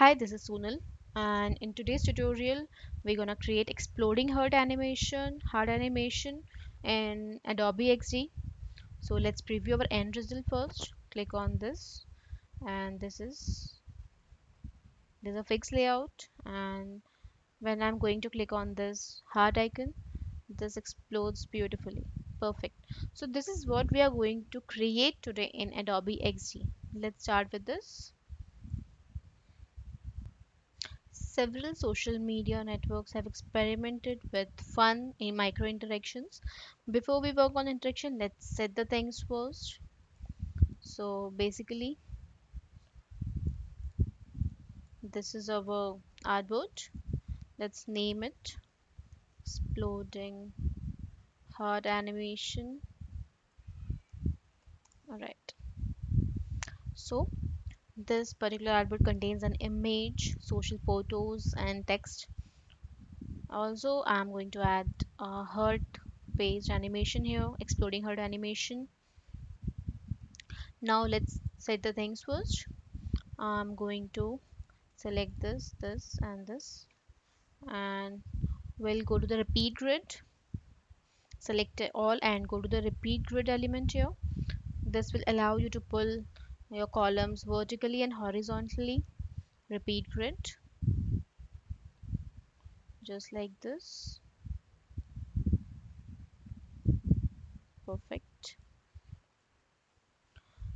Hi, this is Sunil, and in today's tutorial, we're gonna create exploding heart animation in Adobe XD. So let's preview our end result first. Click on this, and this is a fixed layout. And when I'm going to click on this heart icon, this explodes beautifully. Perfect. So this is what we are going to create today in Adobe XD. Let's start with this. Several social media networks have experimented with fun in micro interactions. Before we work on interaction, let's set the things first. So basically, this is our artboard. Let's name it exploding heart animation. All right. So this particular artboard contains an image, social photos, and text. Also, I'm going to add a heart based animation here, exploding heart animation. Now let's set the things first. I'm going to select this and this, and we'll go to the repeat grid. Select it all and go to the repeat grid element here. This will allow you to pull your columns vertically and horizontally. Repeat grid, just like this. Perfect.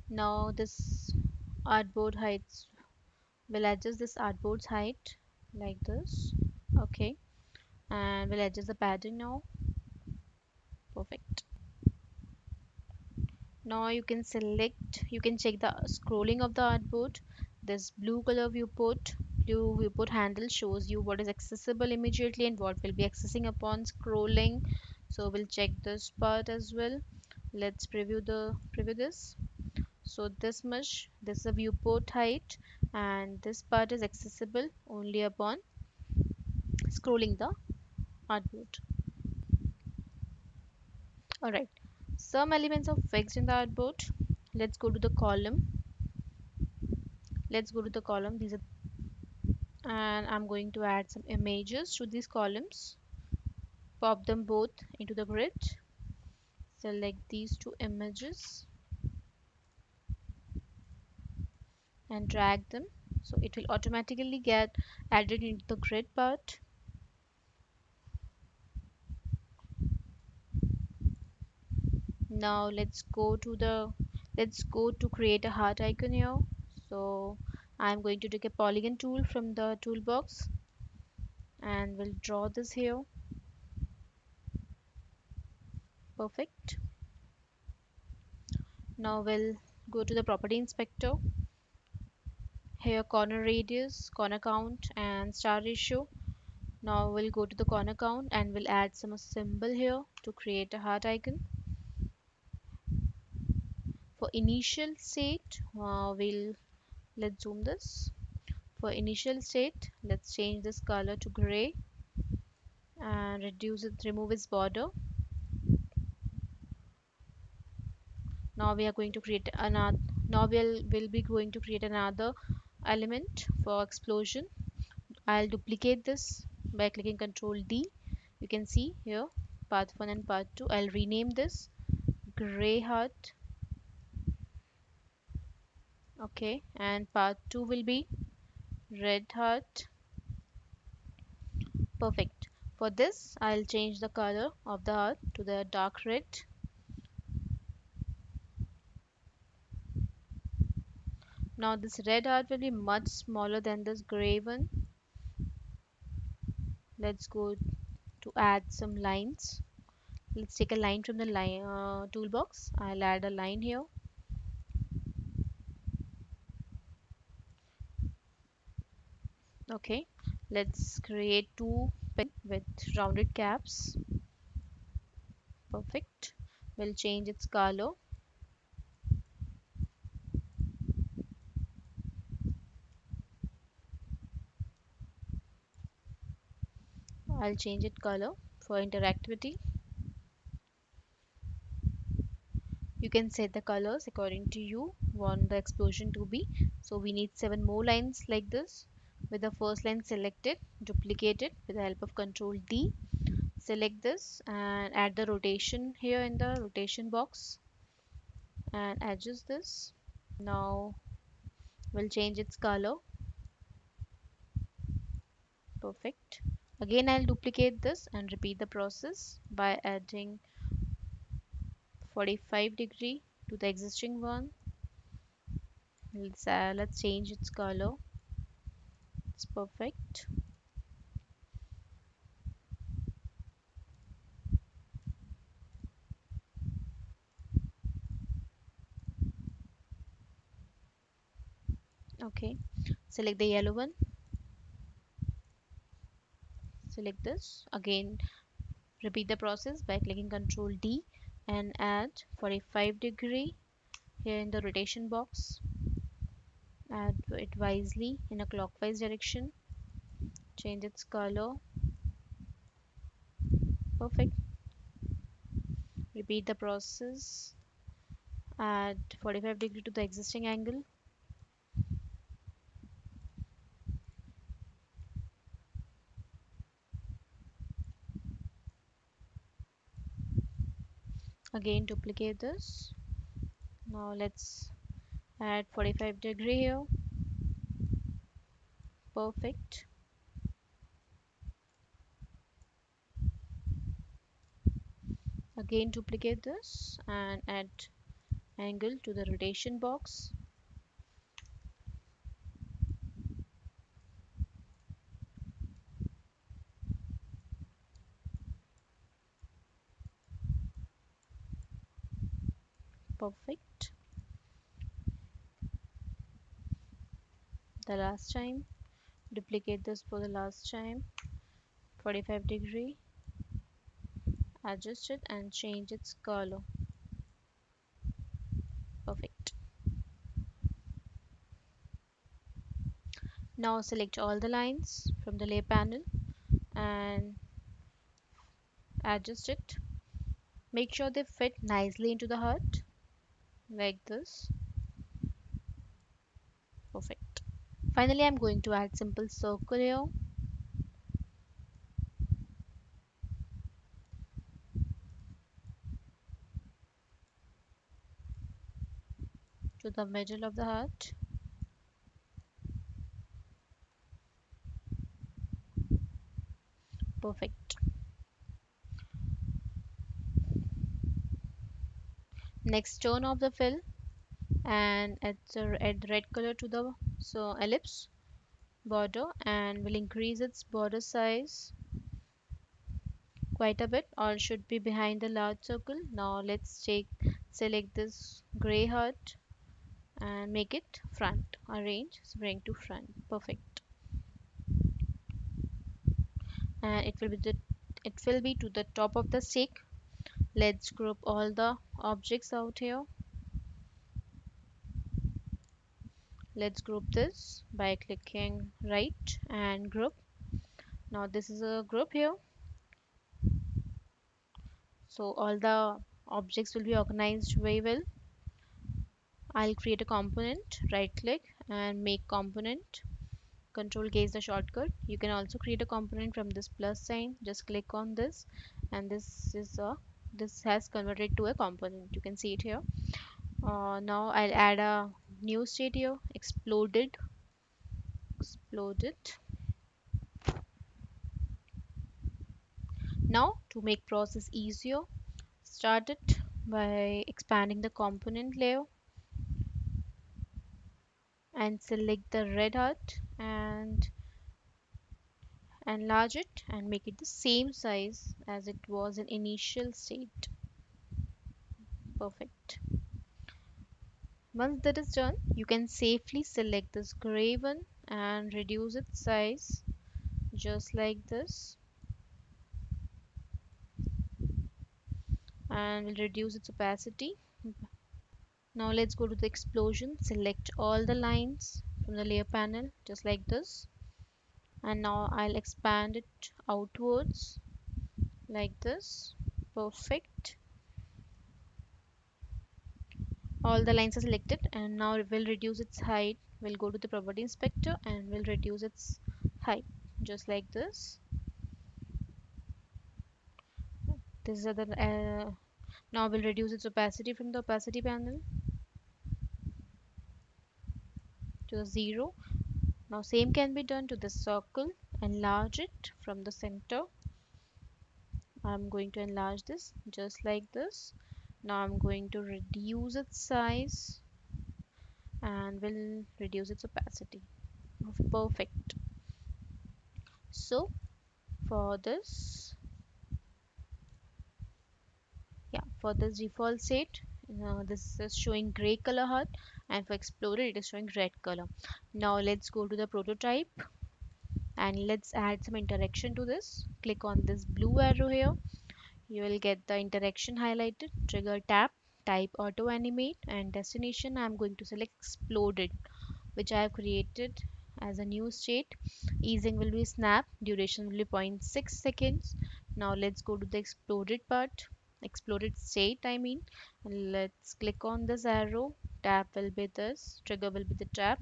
Now this artboard heights will adjust this artboard's height like this. Okay, and we'll adjust the pattern now. Perfect. Now you can check the scrolling of the artboard. This blue viewport handle shows you what is accessible immediately and what will be accessing upon scrolling. So we'll check this part as well. Let's preview this. So this is a viewport height, and this part is accessible only upon scrolling the artboard. Alright. Some elements are fixed in the artboard. Let's go to the column. Let's go to the column. These are and I'm going to add some images to these columns. Pop them both into the grid. Select these two images and drag them. So it will automatically get added into the grid part. Now let's go to create a heart icon here. So I'm going to take a polygon tool from the toolbox and we'll draw this here. Perfect. Now we'll go to the property inspector. Here corner radius, corner count and star ratio. Now we'll go to the corner count and we'll add some symbol here to create a heart icon. For initial state, let's zoom this. For initial state, let's change this color to gray and remove its border. Now we are going to create another. Now we'll be going to create another element for explosion. I'll duplicate this by clicking Control D. You can see here path 1 and path 2. I'll rename this gray heart. Okay, and path 2 will be red heart. Perfect. For this, I'll change the color of the heart to the dark red. Now this red heart will be much smaller than this gray one. Let's go to add some lines. Let's take a line from the line toolbox. I'll add a line here. Okay, let's create two pen with rounded caps. Perfect. We'll change its color. I'll change it color for interactivity. You can set the colors according to you want the explosion to be. So we need 7 more lines like this. With the first line selected, duplicate it with the help of Control D. Select this and add the rotation here in the rotation box and adjust this. Now we'll change its color. Perfect. Again, I'll duplicate this and repeat the process by adding 45-degree to the existing one. Let's change its color. It's perfect. Okay, select the yellow one. Select this. Again, repeat the process by clicking Control D and add 45-degree here in the rotation box. Add it wisely in a clockwise direction. Change its color. Perfect. Repeat the process. Add 45-degree to the existing angle. Again, duplicate this. Now let's add 45-degree here. Perfect. Again, duplicate this and add angle to the rotation box. Perfect. The last time, duplicate this for the last time. 45-degree. Adjust it and change its color. Perfect. Now select all the lines from the layer panel and adjust it. Make sure they fit nicely into the hut like this. Perfect. Finally, I'm going to add simple circle here to the middle of the hut. Perfect. Next, turn off the fill and add red color to the ellipse border, and will increase its border size quite a bit, or should be behind the large circle. Now let's select this gray hut and make it front. Arrange, bring to front. Perfect. And it will be to the top of the stick. Let's group all the objects out here. Let's group this by clicking right and group. Now this is a group here, so all the objects will be organized very well. I'll create a component, right click and make component. Control K is the shortcut. You can also create a component from this plus sign. Just click on this and this has converted to a component. You can see it here. Now I'll add a new state here, exploded. Now to make process easier, start it by expanding the component layer and select the red hut and enlarge it and make it the same size as it was in initial state. Perfect. Once that is done, you can safely select this gray one and reduce its size just like this, and will reduce its opacity. Now let's go to the explosion. Select all the lines from the layer panel just like this, and now I'll expand it outwards like this. Perfect. All the lines are selected and now it will reduce its height we'll go to the property inspector and we'll reduce its height just like this. These are the now we'll reduce its opacity from the opacity panel to 0. Now same can be done to the circle. Enlarge it from the center. I'm going to enlarge this just like this. Now I'm going to reduce its size and will reduce its opacity. Perfect. So for this, yeah, for this default state, this is showing gray color hut, and for explorer it is showing red color. Now let's go to the prototype and let's add some interaction to this. Click on this blue arrow here. You will get the interaction highlighted. Trigger tap, type auto animate, and destination I'm going to select exploded, which I have created as a new state. Easing will be snap, duration will be zero point 0.6 seconds. Now let's go to the exploded part, exploded state I mean. And let's click on this arrow. Tap will be this, trigger will be the tap,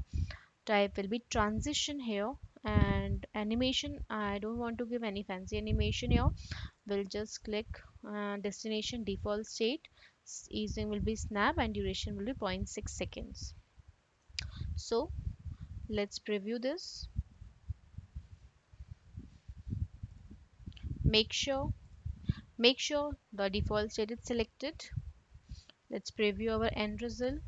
type will be transition here, and animation I don't want to give any fancy animation here. We'll just click destination default state. Easing will be snap and duration will be zero point 0.6 seconds. So let's preview this. Make sure make sure the default state is selected. Let's preview our end result.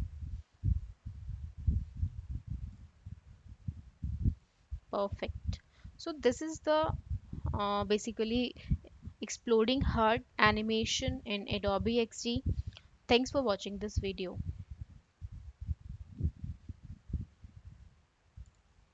Perfect. So this is the basically exploding heart animation in Adobe XD. Thanks for watching this video.